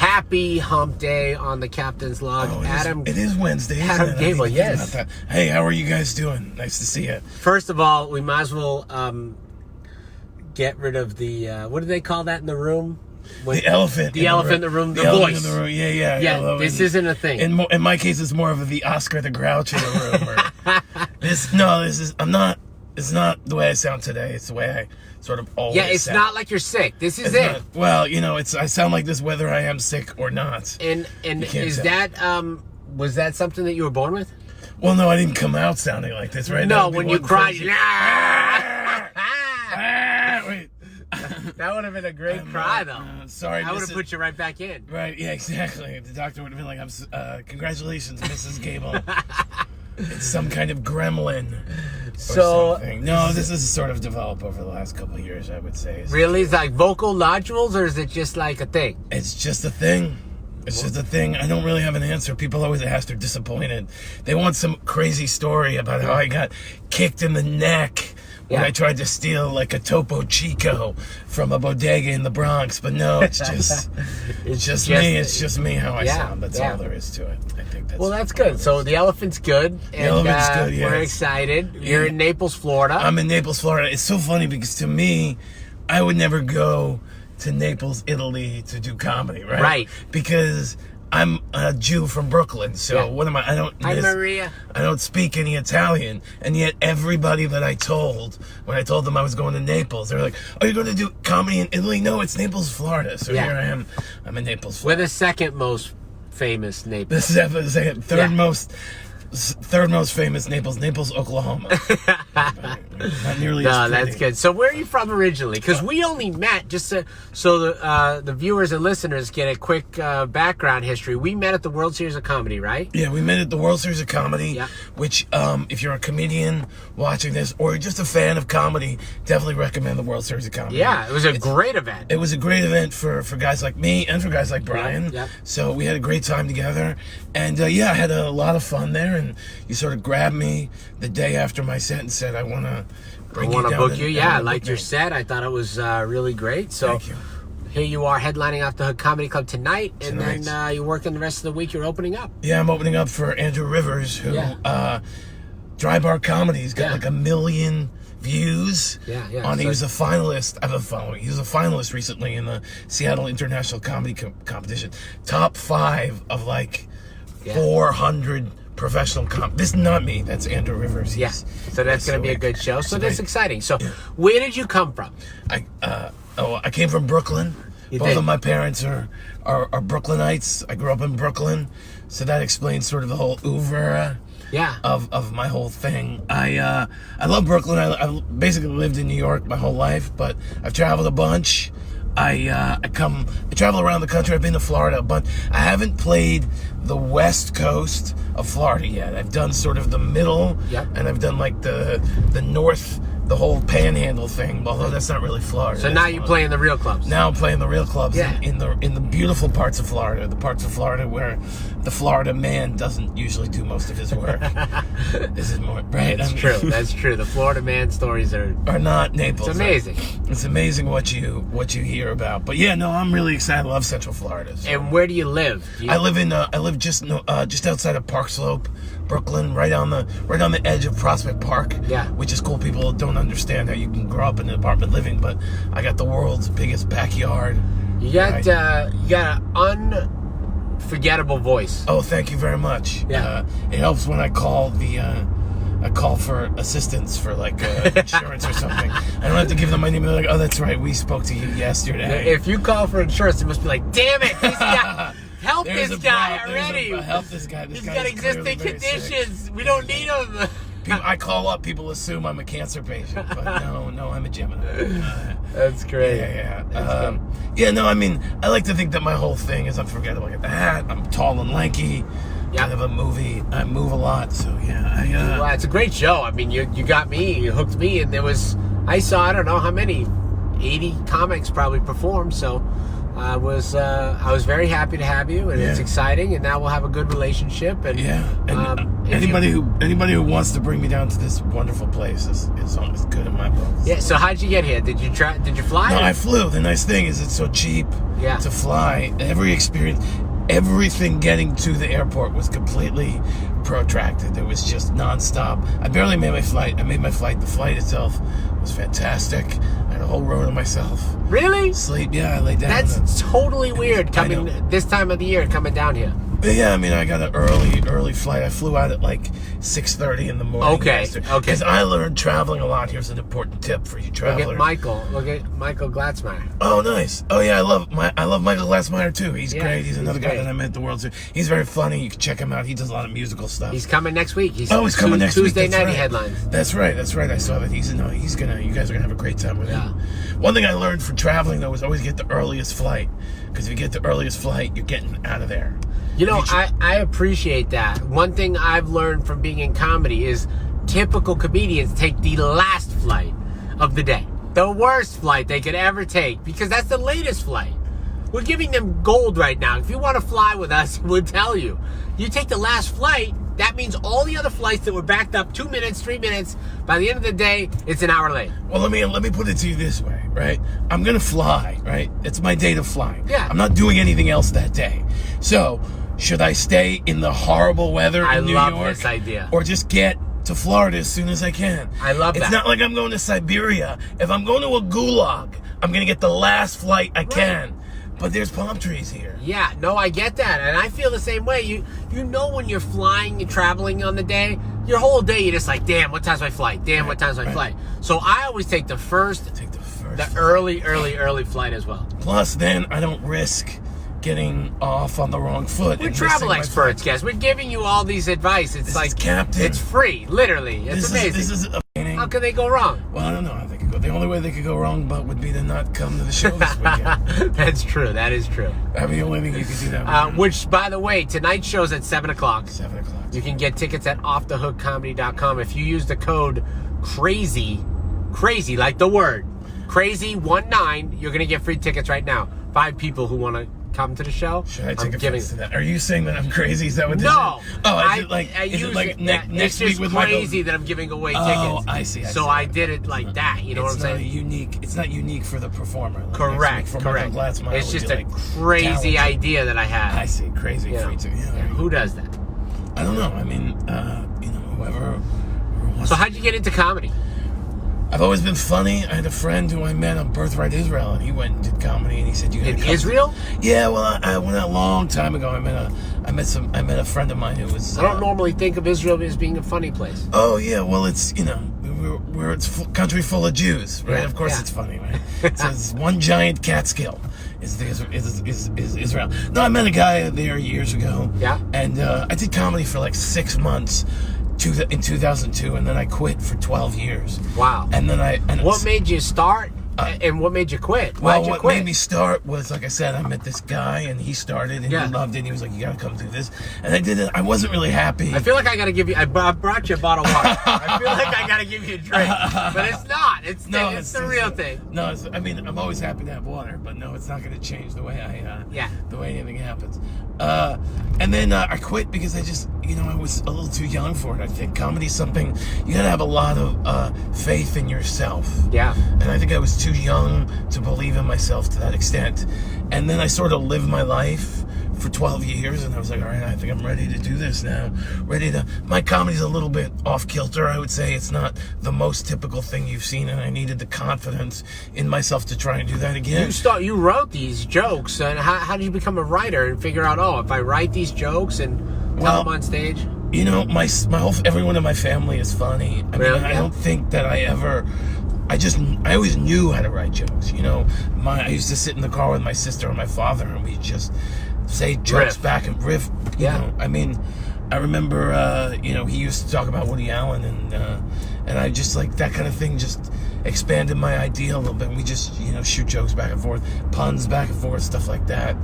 Happy hump day on the Captain's Log. Oh, it is Wednesday. Adam Gabel, yes. Hey, how are you guys doing? Nice to see you. First of all, we might as well get rid of the, what do they call that in the room? The elephant. The elephant in the room, the voice. In the room. Yeah. Yeah, this isn't a thing. In my case, it's more of the Oscar the Grouch in the room. It's not the way I sound today. It's the way I sort of always sound. Yeah, it's not like you're sick. This is it. Well, I sound like this whether I am sick or not. And is that, was that something that you were born with? Well, no, I didn't come out sounding like this, right? No, when you cried, wait. That would have been a great cry, though. Sorry, I would have put you right back in. Right, yeah, exactly. The doctor would have been like, congratulations, Mrs. Gabel. It's some kind of gremlin. Something. No, this has sort of developed over the last couple of years, I would say. Really? Is it like vocal nodules, or is it just like a thing? It's just a thing. It's just a thing. I don't really have an answer. People always ask, they're disappointed. They want some crazy story about how I got kicked in the neck when I tried to steal like a Topo Chico from a bodega in the Bronx. But no, it's just me. It's just me how I sound. That's all there is to it. I think that's well, that's good. So the elephant's good. The elephant's good, yeah. We're excited. You're in Naples, Florida. I'm in Naples, Florida. It's so funny because to me, I would never go to Naples, Italy to do comedy, right? Right. Because I'm a Jew from Brooklyn, so what am I? Hi, Maria. I don't speak any Italian, and yet everybody that I told, when I told them I was going to Naples, they were like, "Are you going to do comedy in Italy?" No, it's Naples, Florida. So here I am. I'm in Naples, Florida. We're the second most famous Naples. This is the second, third most famous Naples, Oklahoma. Not nearly as pretty. That's good. So where are you from originally? Because we only met, just so the viewers and listeners get a quick background history. We met at the World Series of Comedy, right? Yeah, we met at the World Series of Comedy, which if you're a comedian watching this or just a fan of comedy, definitely recommend the World Series of Comedy. Yeah, it was a great event. It was a great event for guys like me and for guys like Brian. Yeah. So we had a great time together. And I had a lot of fun there. And you sort of grabbed me the day after my set and said, I want to book you. Yeah, I liked your set. I thought it was really great. So thank you. Here you are headlining off the Hood Comedy Club tonight. And then you're working the rest of the week. You're opening up. Yeah, I'm opening up for Andrew Rivers, who Dry Bar Comedy's got like 1 million views. He was a finalist. He was a finalist recently in the Seattle International Comedy Competition. Top 5 of 400 professional This is not me. That's Andrew Rivers. So that's going to be a good show. So that's exciting. So where did you come from? I came from Brooklyn. Both of my parents are Brooklynites. I grew up in Brooklyn, so that explains sort of the whole oeuvre of my whole thing. I love Brooklyn. I basically lived in New York my whole life, but I've traveled a bunch. I travel around the country. I've been to Florida a bunch. I haven't played the West Coast of Florida yet. I've done sort of the middle, and I've done like the north, the whole Panhandle thing. Although that's not really Florida. So now you're playing the real clubs. Now I'm playing the real clubs in the beautiful parts of Florida, the parts of Florida where the Florida man doesn't usually do most of his work. This is more right. That's true. That's true. The Florida man stories are not Naples. It's amazing. It's amazing what you hear about. But I'm really excited. I love Central Florida. So. And where do you live? I live just outside of Park Slope, Brooklyn, right on the edge of Prospect Park. Which is cool. People don't understand how you can grow up in an apartment living, but I got the world's biggest backyard. You got an unforgettable voice. Oh, thank you very much. It helps when I call for assistance for insurance or something. I don't have to give them my name. They're like, oh, that's right, we spoke to you yesterday. If you call for insurance, it must be like, damn it, this guy. Help this guy already. Help this guy. He's got existing conditions. We don't need him. I call up, people assume I'm a cancer patient, but no, I'm a Gemini. That's great. I like to think that my whole thing is unforgettable. I got the hat, I'm tall and lanky, I have a movie, I move a lot, so Well, it's a great show. I mean, you got me, you hooked me, and I saw, I don't know how many, 80 comics probably performed, so I was very happy to have you, and it's exciting. And now we'll have a good relationship. And and anybody who wants to bring me down to this wonderful place is always good in my book. Yeah. So how'd you get here? Did you fly? No, I flew. The nice thing is it's so cheap to fly. Everything getting to the airport was completely protracted. It was just nonstop. I barely made my flight. I made my flight. The flight itself was fantastic. I had a whole row to myself. Really? Sleep. Yeah, I laid down. That's totally weird coming this time of the year, coming down here. Yeah, I mean, I got an early flight. I flew out at like 6:30 in the morning. Okay. Because I learned traveling a lot. Here's an important tip for you travelers. Look at Michael Glatzmeyer. Oh, nice. Oh, yeah, I love Michael Glatzmeyer too. He's great. He's another guy that I met at the World Series. He's very funny. You can check him out. He does a lot of musical stuff. He's coming next week. He's coming next Tuesday week. Tuesday night. He headlines. That's right. I saw that. You guys are gonna have a great time with him. One thing I learned for traveling though was always get the earliest flight, because if you get the earliest flight, you're getting out of there. You know, I appreciate that. One thing I've learned from being in comedy is typical comedians take the last flight of the day. The worst flight they could ever take, because that's the latest flight. We're giving them gold right now. If you want to fly with us, we'll tell you. You take the last flight, that means all the other flights that were backed up 2 minutes, 3 minutes, by the end of the day, it's an hour late. Well, let me put it to you this way, right? I'm going to fly, right? It's my day to fly. Yeah. I'm not doing anything else that day. So, should I stay in the horrible weather in New York? I love this idea. Or just get to Florida as soon as I can? I love that. It's not like I'm going to Siberia. If I'm going to a gulag, I'm going to get the last flight I can. But there's palm trees here. Yeah, no, I get that. And I feel the same way. You know when you're flying and traveling on the day, your whole day you're just like, damn, what time's my flight? Damn, what time's my flight? So I always take the early flight as well. Plus, then I don't risk getting off on the wrong foot. We're travel experts, guys. We're giving you all these advice. It's like, Captain. It's free, literally. It's amazing. This is amazing. How could they go wrong? Well, I don't know how they could go. The only way they could go wrong would be to not come to the show this weekend. That's true. That is true. That'd be the only thing you could do that. Which, by the way, tonight's show's at 7 o'clock. 7 o'clock. You can get tickets at offthehookcomedy.com. If you use the code crazy like the word, crazy19, you're going to get free tickets right now. 5 people who want to come to the show. Should I take offense to that? Are you saying that I'm crazy? Is that what this is? No. Oh, is it like next week with Michael? It's crazy that I'm giving away tickets. Oh, I see. So I did it like that. You know what I'm saying? It's not unique for the performer. Like correct. It's just a crazy idea that I had. I see. Crazy free tickets. Yeah. Who does that? I don't know. I mean, whoever wants. So how'd you get into comedy? I've always been funny. I had a friend who I met on Birthright Israel, and he went and did comedy, and he said, "You in Israel?" Yeah, well, I went out a long time ago. I met a friend of mine who was. I don't normally think of Israel as being a funny place. Oh yeah, well, it's it's country full of Jews, right? Of course, it's funny, right? So it's one giant Catskill. Is Israel? No, I met a guy there years ago. Yeah. And I did comedy for like 6 months. In 2002, and then I quit for 12 years. Wow. And then what made you start, and what made you quit? Why'd you quit? What made me start was, like I said, I met this guy, and he started, and he loved it, and he was like, you gotta come do this. And I did it. I wasn't really happy. I feel like I gotta give you, I brought you a bottle of water. I feel like I gotta give you a drink. But it's not. It's the real thing. No, I mean, I'm always happy to have water, but no, it's not gonna change the way the way anything happens. And then I quit because I just, I was a little too young for it. I think comedy's something, you gotta have a lot of faith in yourself. Yeah. And I think I was too young to believe in myself to that extent. And then I sort of lived my life for 12 years, and I was like, all right, I think I'm ready to do this now. My comedy's a little bit off kilter, I would say. It's not the most typical thing you've seen, and I needed the confidence in myself to try and do that again. You wrote these jokes, and how did you become a writer and figure out, if I write these jokes and tell them on stage? Everyone in my family is funny. I don't think that I always knew how to write jokes. I used to sit in the car with my sister and my father, and we just say jokes back and riff. I remember, he used to talk about Woody Allen, and I just like that kind of thing. Just expanded my idea a little bit. We just, shoot jokes back and forth, puns back and forth, stuff like that.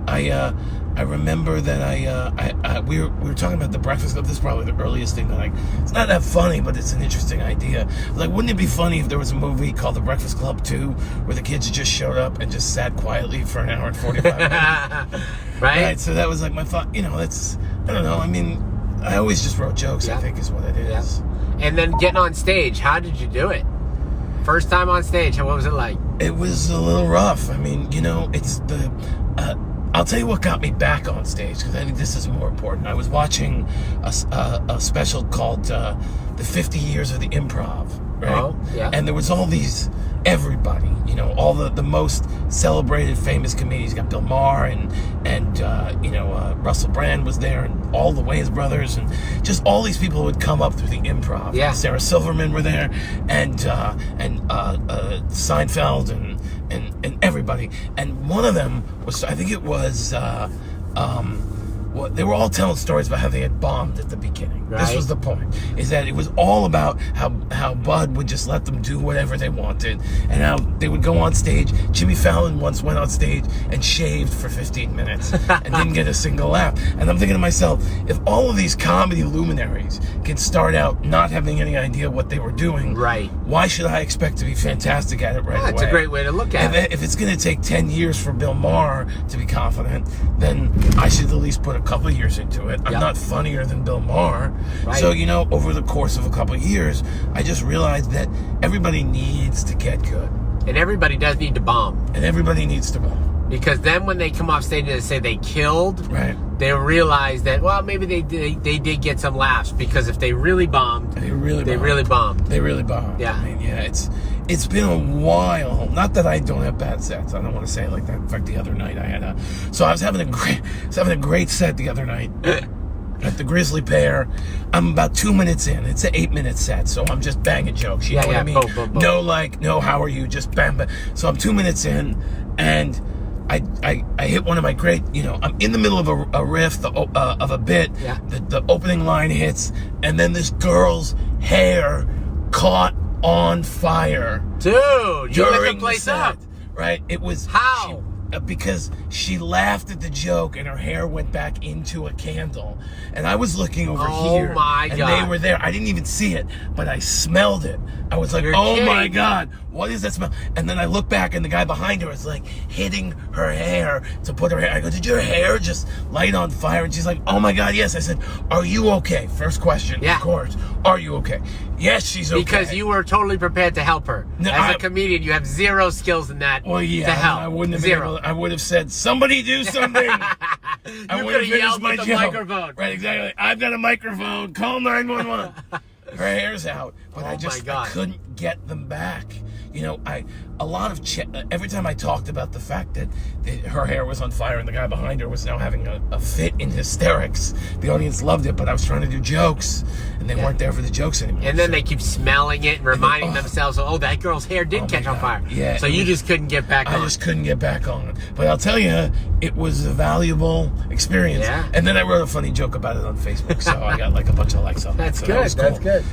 I remember that we were talking about the Breakfast Club. This is probably the earliest thing that it's not that funny, but it's an interesting idea. Like, wouldn't it be funny if there was a movie called The Breakfast Club 2 where the kids just showed up and just sat quietly for an hour and 45 minutes? Right? So that was like my thought. That's, I don't know. I mean, I always just wrote jokes, I think is what it is. And then getting on stage, how did you do it? First time on stage, what was it like? It was a little rough. I mean, it's the... I'll tell you what got me back on stage, because I think this is more important. I was watching a special called The 50 Years of the Improv, right? Oh, yeah. And there was all these... everybody, all the most celebrated famous comedians. You got Bill Maher and Russell Brand was there, and all the Wayans brothers, and just all these people would come up through the improv. Yeah. Sarah Silverman were there, and Seinfeld and everybody. And one of them was, I think it was they were all telling stories about how they had bombed at the beginning. Right. This was the point, is that it was all about how Bud would just let them do whatever they wanted, and how they would go on stage. Jimmy Fallon once went on stage and shaved for 15 minutes and didn't get a single laugh. And I'm thinking to myself, if all of these comedy luminaries can start out not having any idea what they were doing, right, why should I expect to be fantastic at it right away? That's a great way to look at it. If it's going to take 10 years for Bill Maher to be confident, then I should at least put a couple of years into it. I'm not funnier than Bill Maher. Right. So, over the course of a couple of years, I just realized that everybody needs to get good. And everybody does need to bomb. And everybody needs to bomb. Because then when they come off stage and they say they killed, right, they realize that, well, maybe they did get some laughs, because if they really bombed, they really bombed. They really bombed. Yeah. I mean, it's been a while. Not that I don't have bad sets. I don't want to say it like that. In fact, the other night I was having a great set the other night at the Grizzly Pear. I'm about 2 minutes in. It's an 8-minute set, so I'm just banging jokes. You know what I mean? Boom, boom, boom. No, how are you? Just bam, bam. So I'm 2 minutes in, and I hit one of my great, I'm in the middle of a riff of a bit. Yeah. The opening line hits, and then this girl's hair caught on fire. Dude, you lit the place up. Right? It was... How? Because she laughed at the joke and her hair went back into a candle. And I was looking over here. Oh my God. And they were there. I didn't even see it, but I smelled it. I was like, oh my God, what is that smell? And then I look back and the guy behind her is like hitting her hair to put her hair. I go, did your hair just light on fire? And she's like, oh my God, yes. I said, are you okay? First question, of course. Are you okay? Yes, she's okay. Because you were totally prepared to help her. No, as a comedian, you have zero skills in that to help. I wouldn't have I would have said, somebody do something. I would have yelled with the microphone. Right, exactly. I've got a microphone. Call 911. Her hair's out, but I couldn't get them back. Every time I talked about the fact that her hair was on fire and the guy behind her was now having a fit in hysterics, the audience loved it, but I was trying to do jokes, and they weren't there for the jokes anymore. And then they keep smelling it and reminding themselves, oh, that girl's hair did catch on fire. Yeah. So you just couldn't get back on. I just couldn't get back on. But I'll tell you, it was a valuable experience. Yeah. And then I wrote a funny joke about it on Facebook, so I got like a bunch of likes on That's that. good. That was cool. That's good.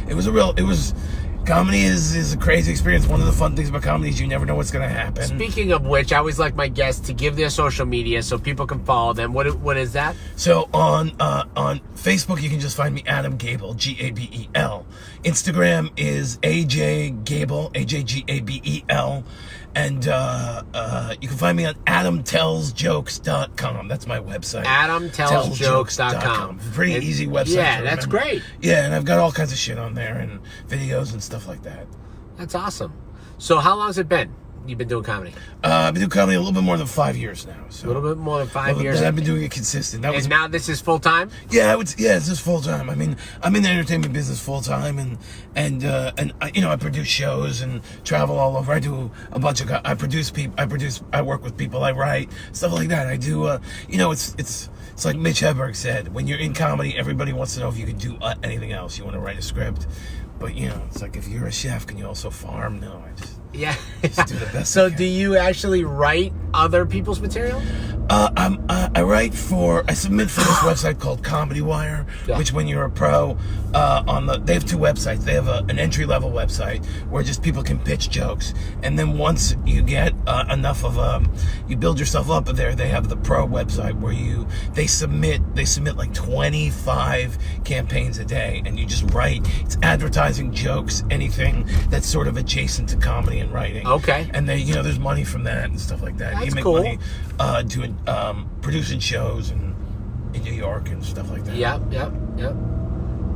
Comedy is a crazy experience. One of the fun things about comedy is you never know what's going to happen. Speaking of which, I always like my guests to give their social media so people can follow them. What is that? So on Facebook, you can just find me Adam Gabel, Gabel. Instagram is AJ Gabel, AJGABEL. And you can find me on AdamTellsJokes.com. That's my website. AdamTellsJokes.com. Pretty easy website. Yeah, that's great. Yeah, and I've got all kinds of shit on there and videos and stuff like that. That's awesome. So how long has it been you've been doing comedy? I've been doing comedy a little bit more than 5 years now. So. A little bit more than 5 years. I've been doing it consistent. And now this is full time? Yeah, this is full time. I mean, I'm in the entertainment business full time, and I produce shows and travel all over. I do a bunch of. I work with people. I write stuff like that. I do. It's like Mitch Hedberg said. When you're in comedy, everybody wants to know if you can do anything else. You want to write a script, but it's like if you're a chef, can you also farm? No, Yeah. Just do the best So I can. do you actually write other people's material? I submit for this website called Comedy Wire, which when you're a pro, they have two websites. They have an entry-level website where just people can pitch jokes. And then once you get enough of you build yourself up there, they have the pro website where they submit like 25 campaigns a day, and you just write. It's advertising, jokes, anything that's sort of adjacent to comedy and writing. Okay. And there's money from that and stuff like that. That's you make cool. money doing producing shows in New York and stuff like that. Yep.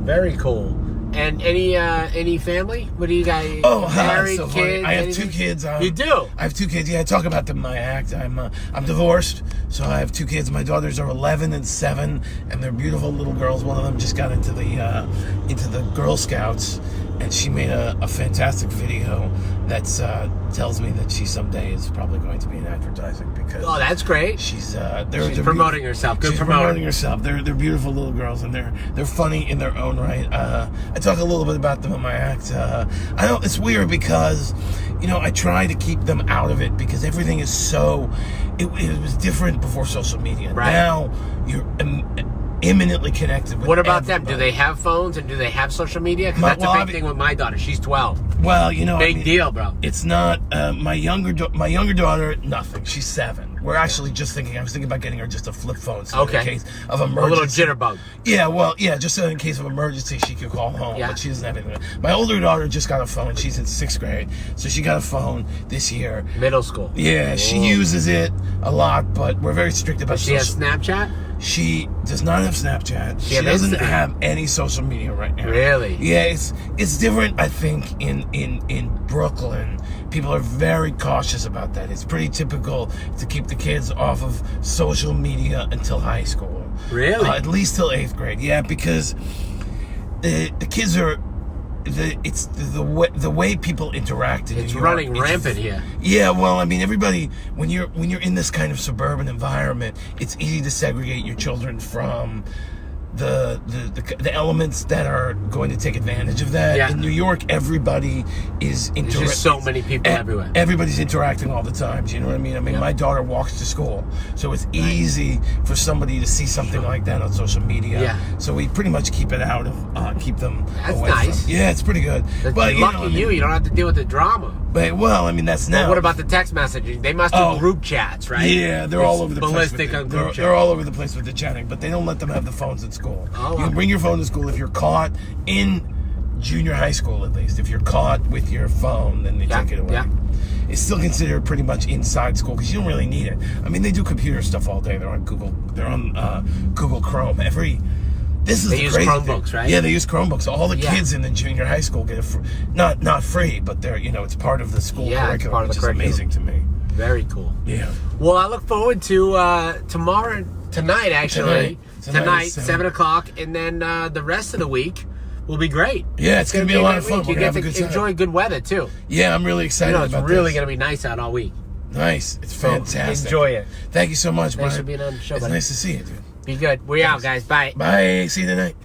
Very cool. And any family? What do you guys? Oh, married, so kids? I have anything? 2 kids. You do? I have 2 kids. Yeah, I talk about them in my act. I'm divorced, so I have 2 kids. My daughters are 11 and 7, and they're beautiful little girls. One of them just got into the Girl Scouts, and she made a fantastic video that tells me that she someday is probably going to be in advertising because. Oh, that's great. She's promoting herself. Good She's promoter. promoting herself. They're beautiful little girls, and they're funny in their own right. I talk a little bit about them in my act. I know it's weird because, I try to keep them out of it because everything is so. It was different before social media. Right. Now you're imminently connected with. What about them? everybody. Do they have phones and do they have social media? Because that's a big thing with my daughter. She's 12. Well, Big deal, bro. It's not my younger daughter. Nothing. She's 7. We're actually just thinking. I was thinking about getting her just a flip phone, so in case of emergency. A little jitterbug. Yeah, just so in case of emergency, she could call home. Yeah. But she doesn't have anything. My older daughter just got a phone. She's in 6th grade, so she got a phone this year. Middle school. Yeah, she uses it a lot, but we're very strict about. But she has Snapchat? She does not have Snapchat. She has doesn't Instagram. have any social media right now. Really? Yeah, it's different. I think in Brooklyn, people are very cautious about that. It's pretty typical to keep the kids off of social media until high school. Really? At least till 8th grade. Yeah, because the kids are. It's the way people interact in It's New York, running rampant here. Yeah, well, I mean, everybody when you're in this kind of suburban environment, it's easy to segregate your children from the elements that are going to take advantage of that. Yeah. In New York, everybody is There's just so many people everywhere. Everybody's interacting all the time. Do you know what I mean? My daughter walks to school, so it's easy for somebody to see something like that on social media. Yeah. So we pretty much keep it out of, keep them That's away nice. from. Yeah, it's pretty good. But lucky you don't have to deal with the drama. But that's now. But what about the text messaging? They must do group chats, right? Yeah, they're all over the place. Ballistic on group They're all over the place with the chatting, but they don't let them have the phones at school. Oh, you can bring your phone to school if you're caught in junior high school, at least. If you're caught with your phone, then they take it away. Yeah. It's still considered pretty much inside school because you don't really need it. I mean, they do computer stuff all day. They're on Google. They're on Google Chrome. They use Chromebooks, right? Yeah, they use Chromebooks. All the kids in the junior high school get not free, but they're it's part of the school curriculum, it's part of which the is amazing to me. Very cool. Yeah. Well, I look forward to tonight, actually. Tonight, 7 o'clock, and then the rest of the week will be great. Yeah, it's going to be a lot of fun. You get to enjoy good weather, too. Yeah, I'm really excited about this. It's really going to be nice out all week. Nice. It's fantastic. Enjoy it. Thank you so much, Thanks Brian. for being on the show, It's buddy. nice to see you, dude. Be good. We're out, guys. Bye. Bye. See you tonight.